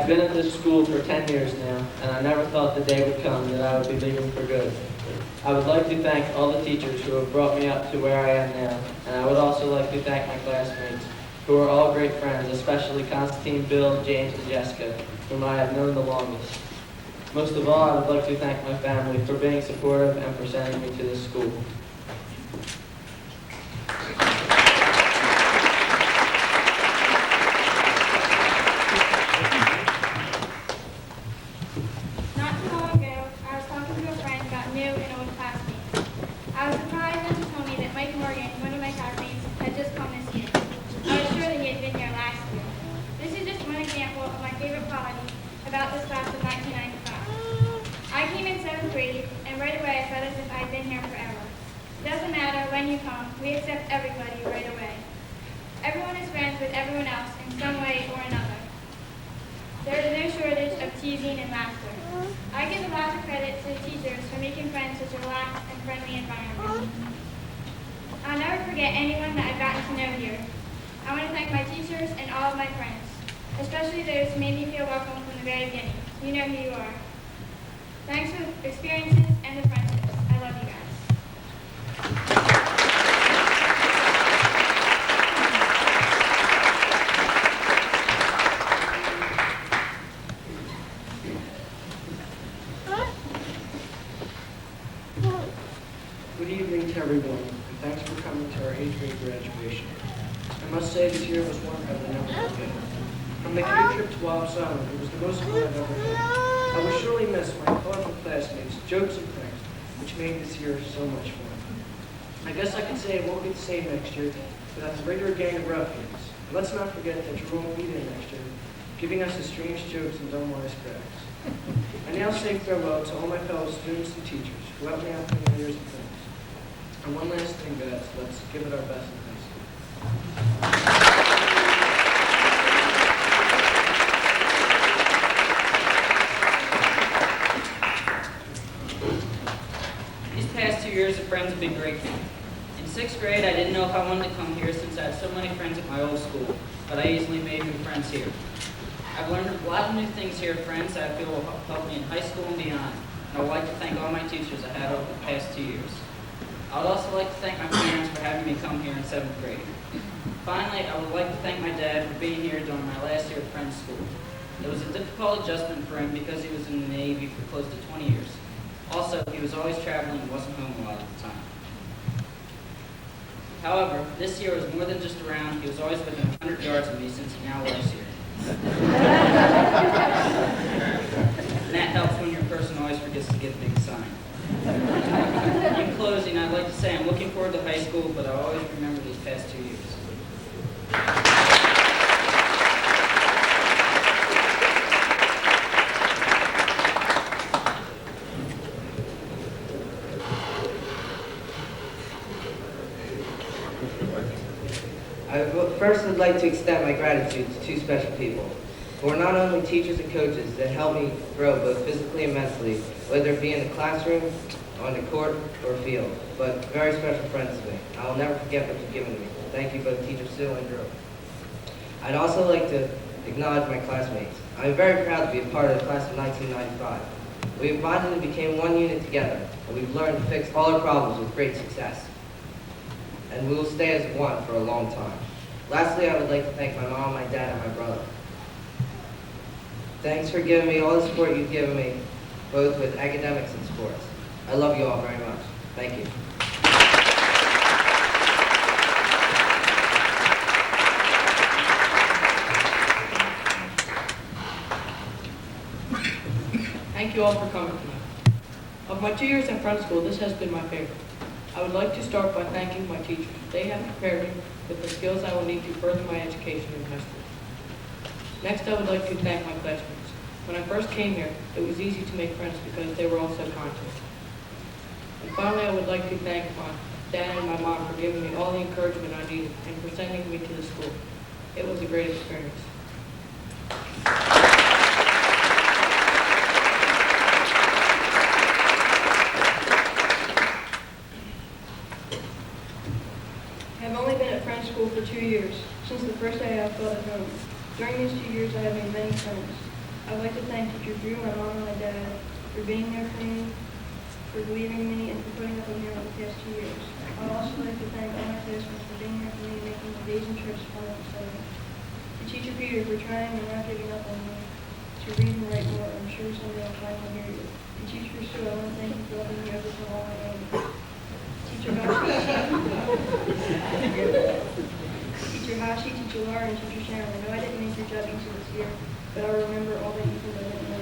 been at this school for 10 years now, and I never thought the day would come that I would be leaving for good. I would like to thank all the teachers who have brought me up to where I am now, and I would also like to thank my classmates, who are all great friends, especially Constantine, Bill, James, and Jessica, whom I have known the longest. Most of all, I would like to thank my family for being supportive and for sending me to this school. About this class of 1995. I came in 7th grade, and right away I felt as if I had been here forever. It doesn't matter when you come, we accept everybody right away. Everyone is friends with everyone else in some way or another. There is no shortage of teasing and laughter. I give a lot of credit to the teachers for making friends such a relaxed and friendly environment. I'll never forget anyone that I've gotten to know here. I want to thank my teachers and all of my friends, especially those who made me feel welcome from the very beginning. You know who you are. Thanks for the experiences and the friendships. I love you guys. Good evening to everyone, and thanks for coming to our 8th grade graduation. I must say this year was one I will never forget. From the Cape trip to Wild Island, it was the most fun I've ever had. I will surely miss my colorful classmates, jokes and pranks, which made this year so much fun. I guess I could say it won't be the same next year without the regular gang of ruffians. But let's not forget that Jerome will be there next year, giving us his strange jokes and dumb wisecracks. I now say farewell to all my fellow students and teachers who helped me out through my years of things. And one last thing, guys, let's give it our best in high school. years of friends would be great. In 6th grade, I didn't know if I wanted to come here since I had so many friends at my old school, but I easily made new friends here. I've learned a lot of new things here, friends, that I feel will help me in high school and beyond. And I would like to thank all my teachers I had over the past 2 years. I would also like to thank my parents for having me come here in 7th grade. Finally, I would like to thank my dad for being here during my last year of Friends School. It was a difficult adjustment for him because he was in the Navy for close to 20 years. Also, he was always traveling and wasn't home a lot of the time. However, this year was more than just around. He was always within 100 yards of me since he now lives here. And that helps when your person always forgets to get a big sign. In closing, I'd like to say I'm looking forward to high school, but I'll always remember these past 2 years. First, I'd like to extend my gratitude to two special people who are not only teachers and coaches that help me grow both physically and mentally, whether it be in the classroom, on the court, or field, but very special friends to me. I will never forget what you've given to me. Thank you, both Teacher Sue and Drew. I'd also like to acknowledge my classmates. I'm very proud to be a part of the class of 1995. We bonded and became one unit together, and we've learned to fix all our problems with great success. And we will stay as one for a long time. Lastly, I would like to thank my mom, my dad, and my brother. Thanks for giving me all the support you've given me, both with academics and sports. I love you all very much. Thank you. Thank you all for coming tonight. Of my 2 years in Friends School, this has been my favorite. I would like to start by thanking my teachers. They have prepared me with the skills I will need to further my education in high school. Next, I would like to thank my classmates. When I first came here, it was easy to make friends because they were all so kind to me. And finally, I would like to thank my dad and my mom for giving me all the encouragement I needed and for sending me to the school. It was a great experience. I've only been at Friends School for 2 years. Since the first day I felt at home. During these 2 years I have made many friends. I'd like to thank Teacher Drew, my mom, and my dad for being there for me, for believing in me, and for putting up with me over the past 2 years. I'd also like to thank all my classmates for being there for me, making the days and trips fun and exciting. To Teacher Peter for trying and not giving up on me to read and write more. I'm sure someday I'll finally hear you. To Teacher Sue, I want to thank you for helping me over so long I am. Teacher Hashi, Teacher Laura, and Teacher Sharon. I know I didn't make your job easy this year, but I'll remember all that you did I didn't know.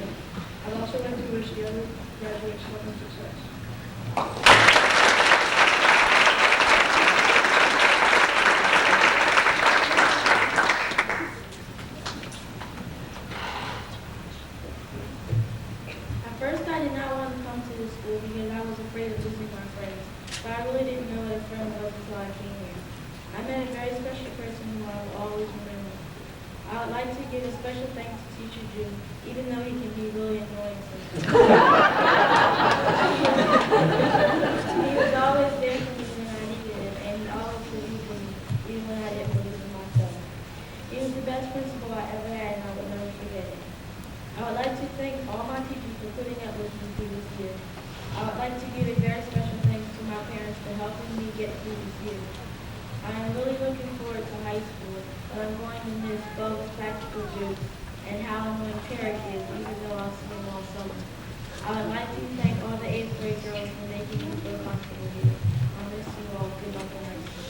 I'd also like to wish the other graduates luck and success. At first, I did not want to come to this school because I was afraid of losing my friends, but I really didn't know what a friend was until I came here. I met a very special person whom I will always remember. I would like to give a special thanks to Teacher Drew, even though he can be really annoying sometimes. He was always there for me when I needed him, and he always believed in me, even when I didn't believe in myself. He was the best principal I ever had, and I will never forget it. I would like to thank all my teachers for putting up with me through this year. I would like to give a very special thanks to my parents for helping me get through this year. I am really looking forward to high school, but I'm going to miss both practical jokes and how I'm going to kids, even though I'll see them all summer. I would like to thank all the 8th grade girls for making me feel comfortable here. I miss you all. Good luck in high school.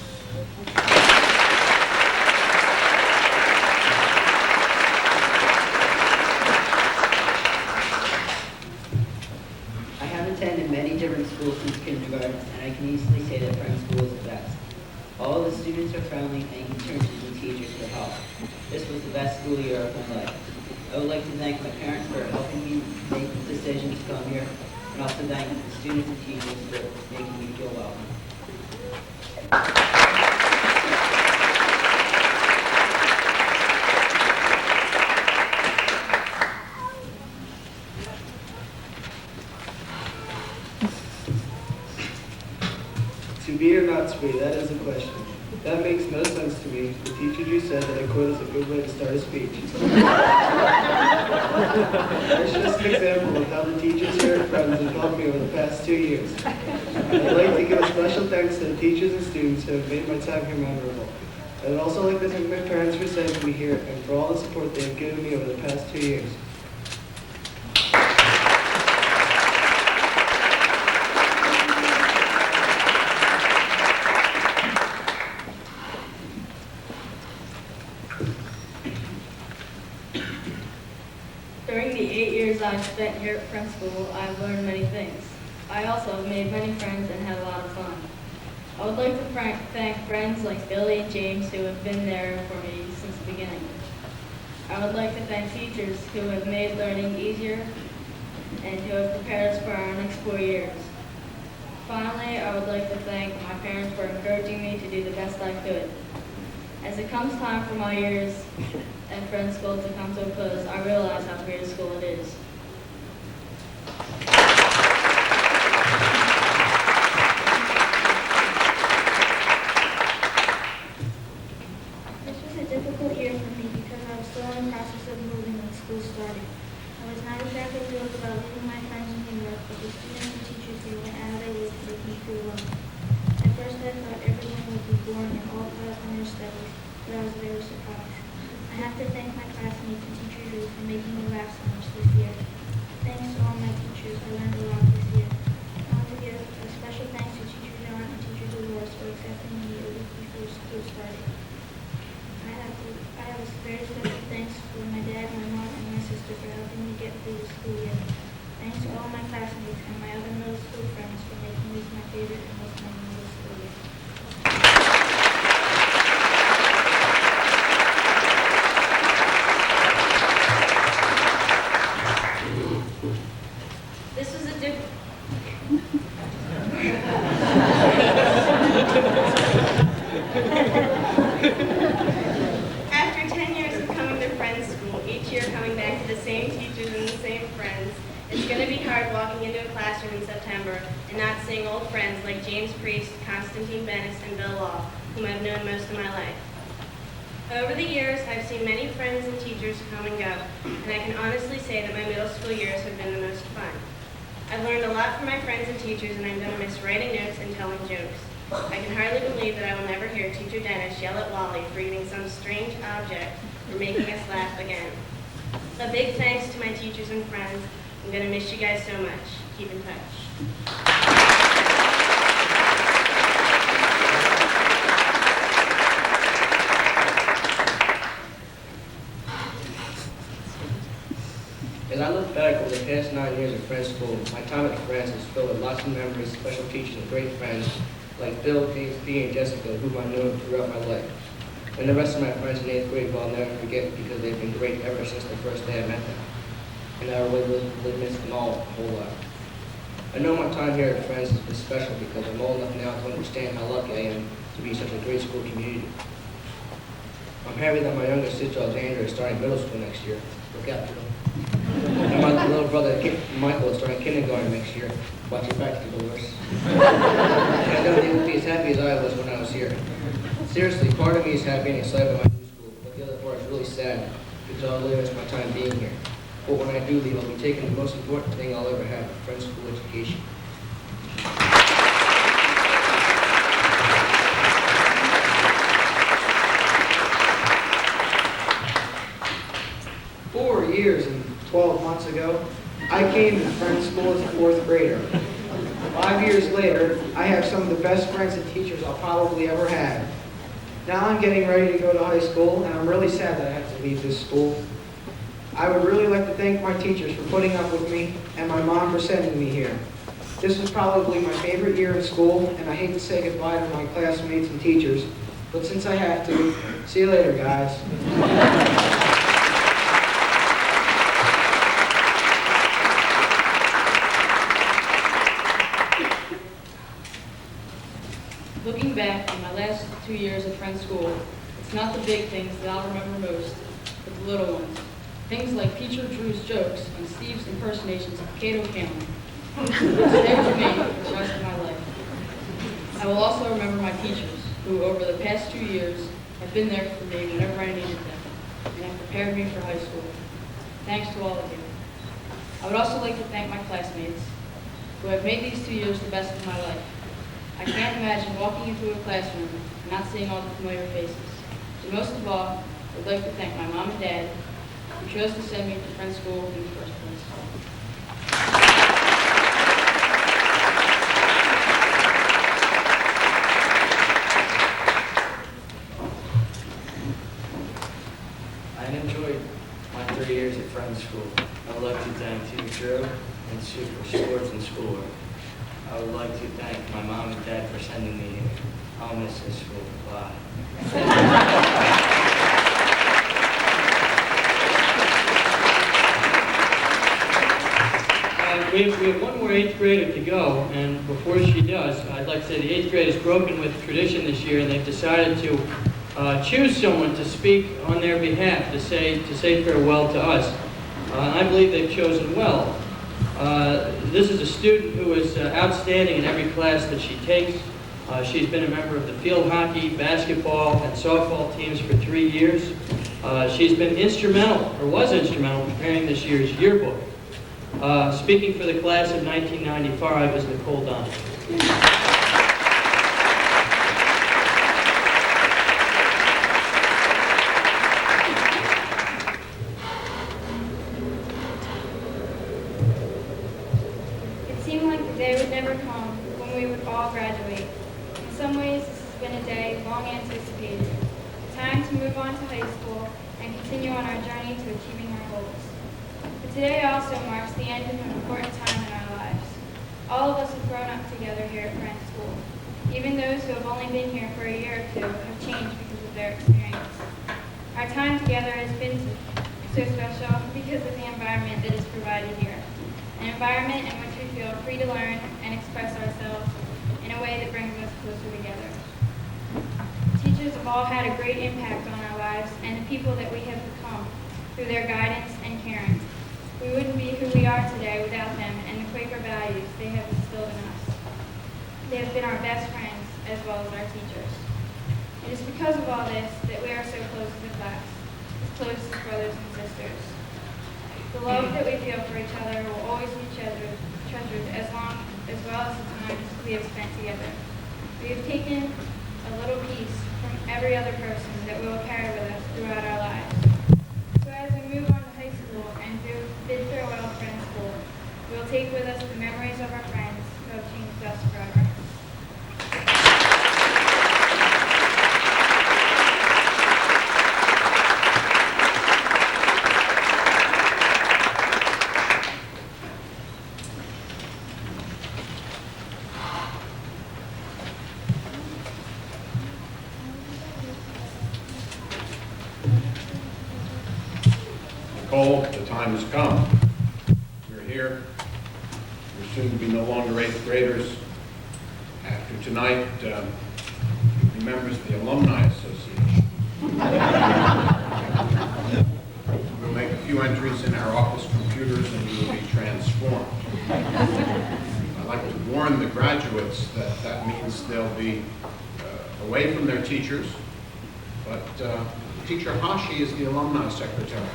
I have attended many different schools since kindergarten, and I can easily say that Friends School is the best. All the students are friendly, and you can turn to the teachers for help. This was the best school year of my life. I would like to thank my parents for helping me make the decision to come here, and also thank the students and teachers for making me feel welcome. To be or not to be, that is the question. That makes no sense to me. The teacher just said that a quote is a good way to start a speech. That's just an example of how the teachers here at Friends have helped me over the past 2 years. I'd like to give a special thanks to the teachers and students who have made my time here memorable. I would also like to thank my parents for sending me here and for all the support they have given me over the past 2 years. During the 8 years I've spent here at Friends School, I've learned many things. I also have made many friends and had a lot of fun. I would like to thank friends like Billy and James who have been there for me since the beginning. I would like to thank teachers who have made learning easier and who have prepared us for our next 4 years. Finally, I would like to thank my parents for encouraging me to do the best I could. As it comes time for my years at Friends School to come to a close, I realize how great a school it is. This was a difficult year for me because I was still in the process of moving when school started. I was not exactly thrilled about leaving my friends in New York, but the students and teachers here went out of their way to make me feel welcome. At first I thought everyone would be boring and all class on their studies, but I was very surprised. I have to thank my classmates and Teacher Drew for making me laugh so much this year. Thanks to all my teachers, I learned a lot this year. I want to give a special thanks to Teacher John and Teacher Dolores for accepting me a week before school started. I have a very special thanks for my dad, my mom, and my sister for helping me get through the school year. Thanks to all my classmates and my other middle school friends for making this my favorite and most memorable school year. This was a different. After 10 years of coming to Friends School, each year coming back to the same teachers and the same friends, it's going to be hard walking into a classroom in September and not seeing old friends like James Priest, Constantine Bennis, and Bill Law, whom I've known most of my life. Over the years, I've seen many friends and teachers come and go, and I can honestly say that my middle school years have been the most fun. I've learned a lot from my friends and teachers, and I'm going to miss writing notes and telling jokes. I can hardly believe that I will never hear Teacher Dennis yell at Wally for eating some strange object or making us laugh again. A big thanks to my teachers and friends. I'm going to miss you guys so much. Keep in touch. As I look back over the past 9 years at Friends School, my time at Friends is filled with lots of memories, special teachers, and great friends like Bill, James, P, and Jessica, whom I've known throughout my life. And the rest of my friends in 8th grade, I'll never forget because they've been great ever since the first day I met them. And I really miss them all a whole lot. I know my time here at Friends has been special because I'm old enough now to understand how lucky I am to be in such a great school community. I'm happy that my younger sister Alexandra is starting middle school next year. Look out for them. And my little brother Michael is starting kindergarten next year. Watch your back, Dolores. And I know they will be as happy as I was when I was here. Seriously, part of me is happy and excited about my new school, but the other part is really sad because I'll really miss my time being here. But when I do leave, I'll be taking the most important thing I'll ever have, Friends School education. Years and 12 months ago, I came to Friends School as a 4th grader. 5 years later, I have some of the best friends and teachers I'll probably ever have. Now I'm getting ready to go to high school, and I'm really sad that I have to leave this school. I would really like to thank my teachers for putting up with me and my mom for sending me here. This was probably my favorite year in school, and I hate to say goodbye to my classmates and teachers, but since I have to, see you later, guys. Looking back on my last 2 years at Friends School, it's not the big things that I'll remember most, but the little ones. Things like Teacher Drew's jokes and Steve's impersonations of Cato Cameron. Stay with me for the rest of my life. I will also remember my teachers, who over the past 2 years have been there for me whenever I needed them, and have prepared me for high school. Thanks to all of you. I would also like to thank my classmates, who have made these 2 years the best of my life. I can't imagine walking into a classroom and not seeing all the familiar faces. And most of all, I would like to thank my mom and dad, who chose to send me to Friends School in the first place. I enjoyed my 3 years at Friends School. I would like to thank Team Drew and Sue for sports and schoolwork. I would like to thank my mom and dad for sending me here. I'll miss this school. Bye. We have one more 8th grader to go, and before she does, I'd like to say the 8th grade has broken with tradition this year, and they've decided to choose someone to speak on their behalf, to say farewell to us. I believe they've chosen well. This is a student who is outstanding in every class that she takes. She's been a member of the field hockey, basketball, and softball teams for 3 years. She's been instrumental, or was instrumental, in preparing this year's yearbook. Speaking for the class of 1995 is Nicole Donald. It seemed like the day would never come when we would all graduate. In some ways, this has been a day long anticipated. A time to move on to high school and continue on our journey to achieving our goals. But today also marks the end of an important time in our lives. All of us have grown up together here at Friends School. Even those who have only been here for a year or two have changed because of their experience. Our time together has been so special because of the environment that is provided here. An environment in which we feel free to learn and express ourselves in a way that brings us closer together. Teachers have all had a great impact on our lives and the people that we have become through their guidance and caring. We wouldn't be who we are today without them and the Quaker values they have instilled in us. They have been our best friends as well as our teachers. It is because of all this that we are so close as a class, as close as brothers and sisters. The love that we feel for each other will always be treasured as well as the times we have spent together. We have taken a little piece from every other person that we will carry with us throughout our lives. So as we move on to high school and bid farewell to Friends School, we will take with us the memories of our friends who have changed us forever. Nicole, the time has come. You're here. You're soon to be no longer 8th graders. After tonight, you'll be members of the Alumni Association. We'll make a few entries in our office computers and you will be transformed. I'd like to warn the graduates that that means they'll be away from their teachers, but Teacher Hashi is the alumni secretary.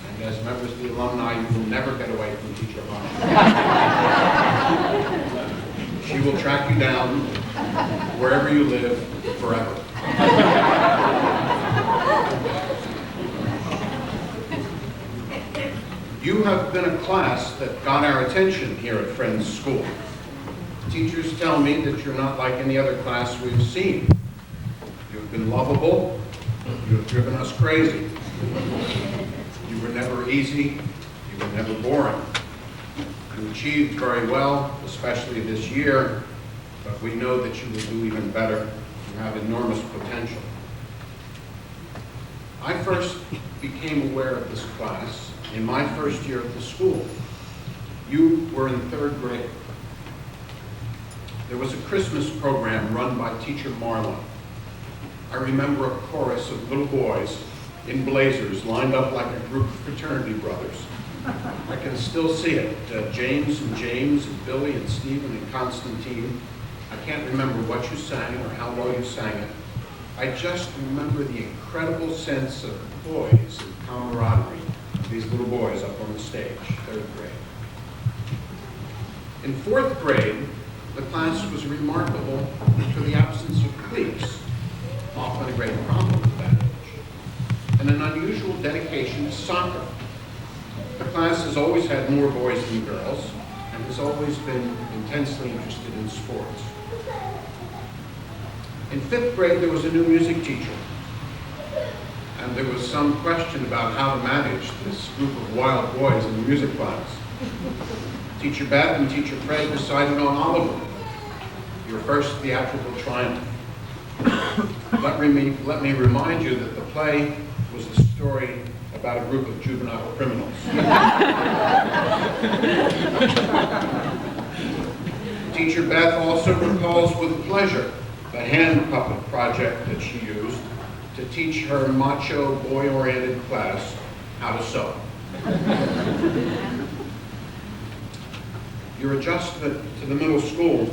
And as members of the alumni, you will never get away from Teacher Hashi. She will track you down wherever you live forever. You have been a class that got our attention here at Friends School. Teachers tell me that you're not like any other class we've seen. You've been lovable. You have driven us crazy. You were never easy. You were never boring. You achieved very well, especially this year, but we know that you will do even better. You have enormous potential. I first became aware of this class in my first year at the school. You were in 3rd grade. There was a Christmas program run by Teacher Marlowe. I remember a chorus of little boys in blazers lined up like a group of fraternity brothers. I can still see it. James and Billy and Stephen and Constantine. I I can't remember what you sang or how well you sang it. I just remember the incredible sense of poise and camaraderie of these little boys up on the stage, third grade. In fourth grade, the class was remarkable for the absence of cliques, often a great problem at that age, and an unusual dedication to soccer. The class has always had more boys than girls, and has always been intensely interested in sports. In fifth grade, there was a new music teacher, and there was some question about how to manage this group of wild boys in the music class. Teacher Beth and Teacher Fred decided on Oliver, your first theatrical triumph. Let me remind you that the play was the story about a group of juvenile criminals. Teacher Beth also recalls with pleasure the hand puppet project that she used to teach her macho, boy-oriented class how to sew. Your adjustment to the middle school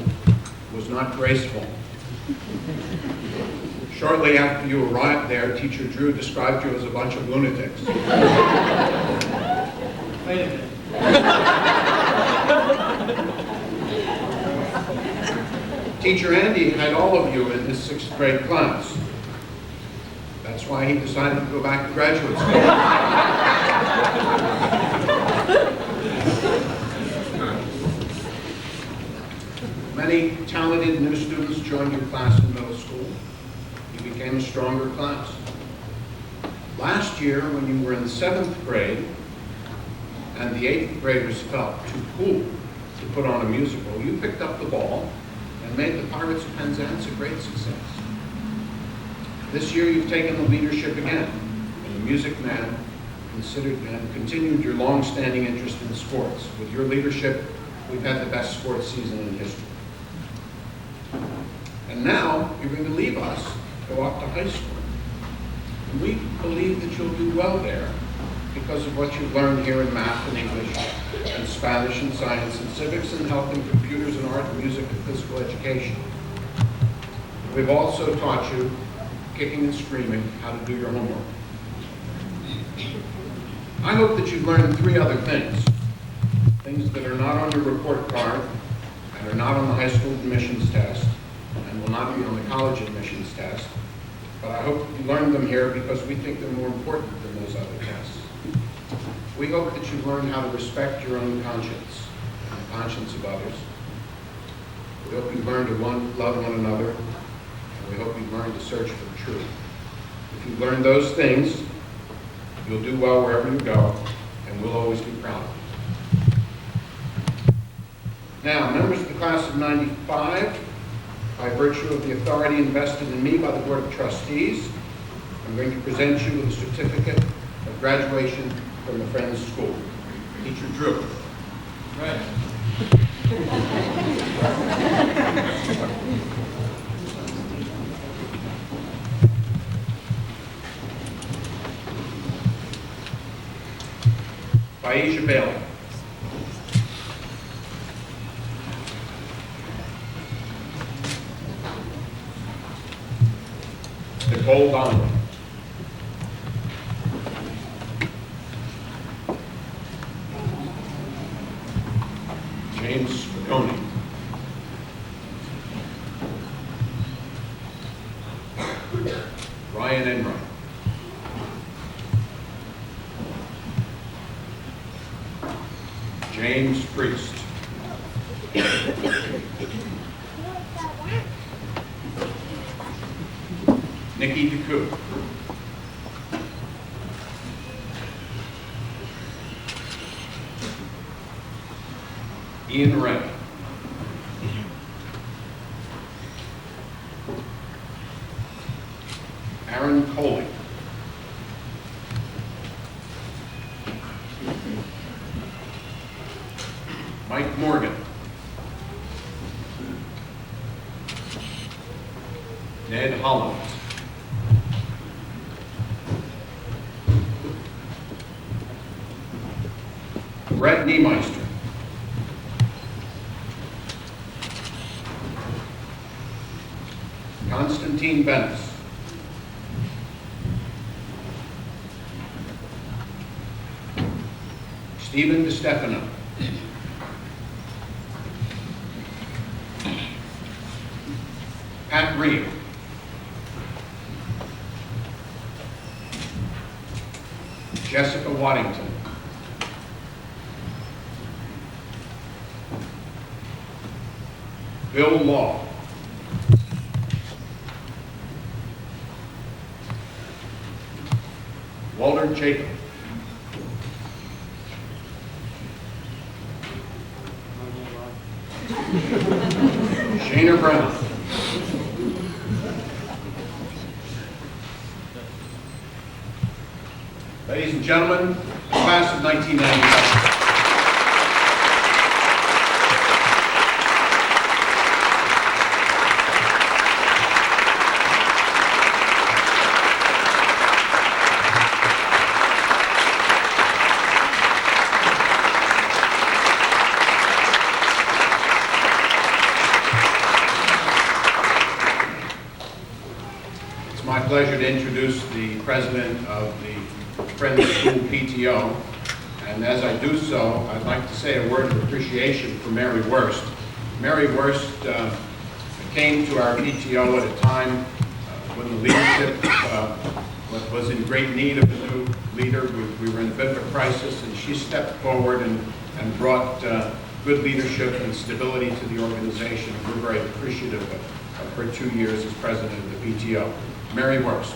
was not graceful. Shortly after you arrived there, Teacher Drew described you as a bunch of lunatics. Wait a minute. Teacher Andy had all of you in his sixth grade class. That's why he decided to go back to graduate school. Many talented new students joined your class in middle school. You became a stronger class. Last year, when you were in the seventh grade, and the eighth graders felt too cool to put on a musical, you picked up the ball and made the Pirates of Penzance a great success. This year, you've taken the leadership again, and the Music Man considered and continued your long-standing interest in sports. With your leadership, we've had the best sports season in history. And now, you're going to leave us, go off to high school. And we believe that you'll do well there because of what you've learned here in math and English, and Spanish and science and civics and health and computers and art and music and physical education. We've also taught you, kicking and screaming, how to do your homework. I hope that you've learned three other things that are not on your report card and are not on the high school admissions test and will not be on the college admissions test. But I hope you learned them here because we think they're more important than those other tests. We hope that you've learned how to respect your own conscience and the conscience of others. We hope you've learned to love one another, and we hope you've learned to search for the truth. If you've learned those things, you'll do well wherever you go, and we'll always be proud of you. Now, members of the class of '95, by virtue of the authority invested in me by the Board of Trustees, I'm going to present you with a certificate of graduation from the Friends School. Teacher Drew. Right. Aisha Bailey. Nicole Donovan. James Spicone. Ryan Enright. James Priest. Nikki DeCoux. Ian Ray. Aaron Coley. Mike Morgan. Ned Holland. Brett Niemeister. Constantine Bennis. Stephen DeStefano. Pat Ream. Jessica Waddington. Bill Law. Walter Jacob. Shana Brown. Ladies and gentlemen, the class of 1995. It's my pleasure to introduce the president of the Friends School PTO, and as I do so, I'd like to say a word of appreciation for Mary Wurst. Mary Wurst came to our PTO at a time when the leadership was in great need of a new leader. We were in a bit of a crisis, and she stepped forward and brought good leadership and stability to the organization. We're very appreciative of her 2 years as president of the PTO. Mary Wurst.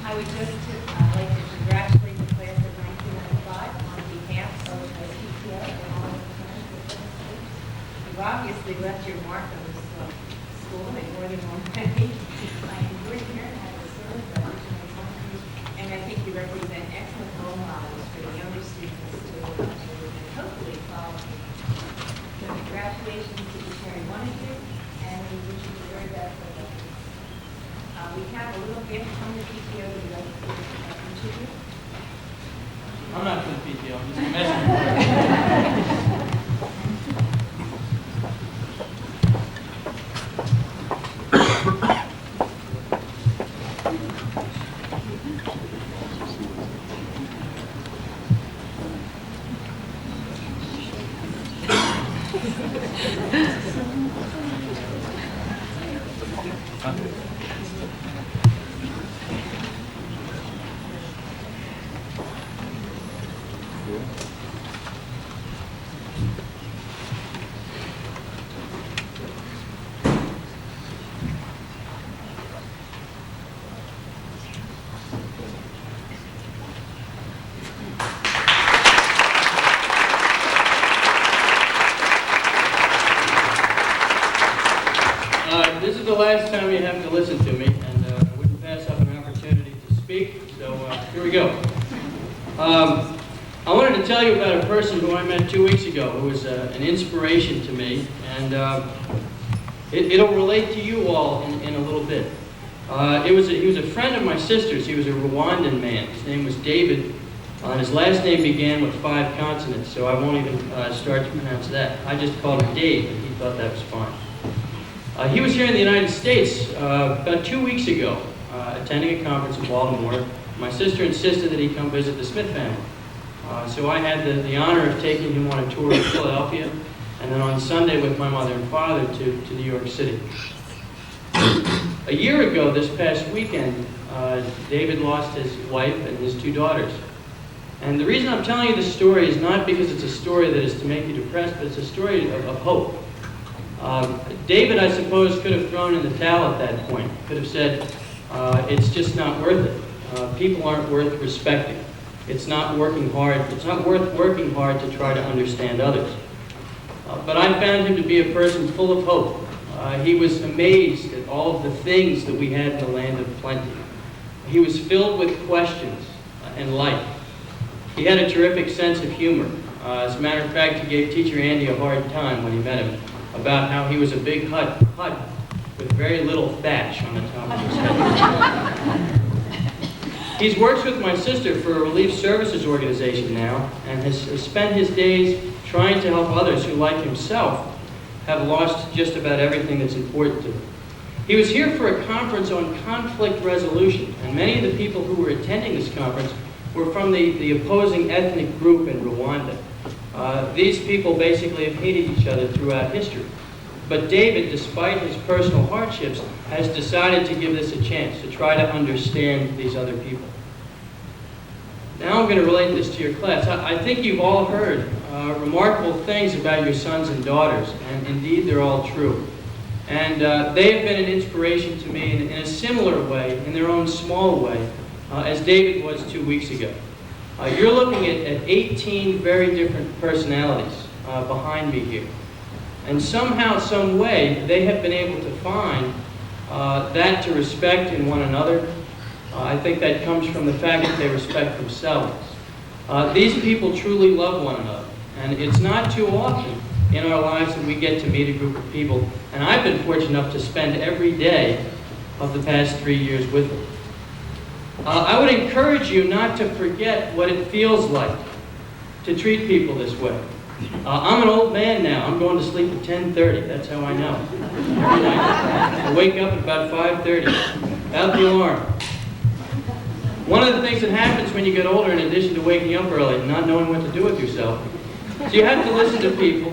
I would just like to congratulate the class of 1995 on behalf of the PTO and all of the friends of the school. You've obviously left your mark on this school in more than one way. I enjoyed hearing how to serve the original country, and I think you represent excellent role models for the younger students to and hopefully follow. So congratulations to each and every one of you, and we wish you the very best of luck. We have a little gift from the PTO that we'd like to contribute. I'm not from the PTO, I'm just a messenger. This is the last time you have to listen to me, and I wouldn't pass up an opportunity to speak, so here we go. I wanted to tell you about a person who I met 2 weeks ago who was an inspiration to me, and it'll relate to you all in a little bit. He was a friend of my sister's. He was a Rwandan man. His name was David, and his last name began with 5 consonants, so I won't even start to pronounce that. I just called him Dave, and he thought that was fine. He was here in the United States about 2 weeks ago, attending a conference in Baltimore. My sister insisted that he come visit the Smith family. So I had the honor of taking him on a tour of Philadelphia, and then on Sunday with my mother and father to New York City. A year ago, this past weekend, David lost his wife and his 2 daughters. And the reason I'm telling you this story is not because it's a story that is to make you depressed, but it's a story of hope. David, I suppose, could have thrown in the towel at that point. Could have said, it's just not worth it. People aren't worth respecting. It's not working hard. It's not worth working hard to try to understand others. But I found him to be a person full of hope. He was amazed at all of the things that we had in the land of plenty. He was filled with questions and life. He had a terrific sense of humor. As a matter of fact, he gave Teacher Andy a hard time when he met him about how he was a big hut with very little thatch on the top of his head. He's works with my sister for a relief services organization now and has spent his days trying to help others who, like himself, have lost just about everything that's important to them. He was here for a conference on conflict resolution, and many of the people who were attending this conference were from the opposing ethnic group in Rwanda. These people basically have hated each other throughout history. But David, despite his personal hardships, has decided to give this a chance, to try to understand these other people. Now I'm going to relate this to your class. I think you've all heard remarkable things about your sons and daughters, and indeed they're all true. And they have been an inspiration to me in a similar way, in their own small way, as David was 2 weeks ago. You're looking at 18 very different personalities behind me here. And somehow, some way, they have been able to find that to respect in one another. I think that comes from the fact that they respect themselves. These people truly love one another. And it's not too often in our lives that we get to meet a group of people. And I've been fortunate enough to spend every day of the past 3 years with them. I would encourage you not to forget what it feels like to treat people this way. I'm an old man now. I'm going to sleep at 10:30. That's how I know. Every night. I wake up at about 5:30. Out the alarm. One of the things that happens when you get older, in addition to waking up early and not knowing what to do with yourself, is you have to listen to people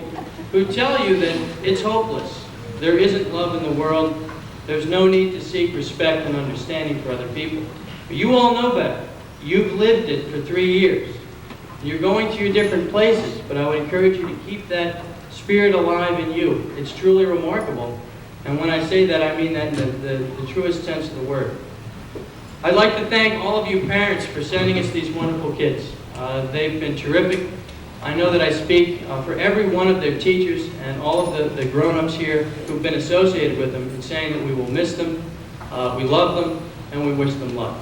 who tell you that it's hopeless. There isn't love in the world. There's no need to seek respect and understanding for other people. But you all know better. You've lived it for 3 years. You're going to your different places, but I would encourage you to keep that spirit alive in you. It's truly remarkable. And when I say that, I mean that in the truest sense of the word. I'd like to thank all of you parents for sending us these wonderful kids. They've been terrific. I know that I speak for every one of their teachers and all of the grown-ups here who've been associated with them in saying that we will miss them, we love them, and we wish them luck.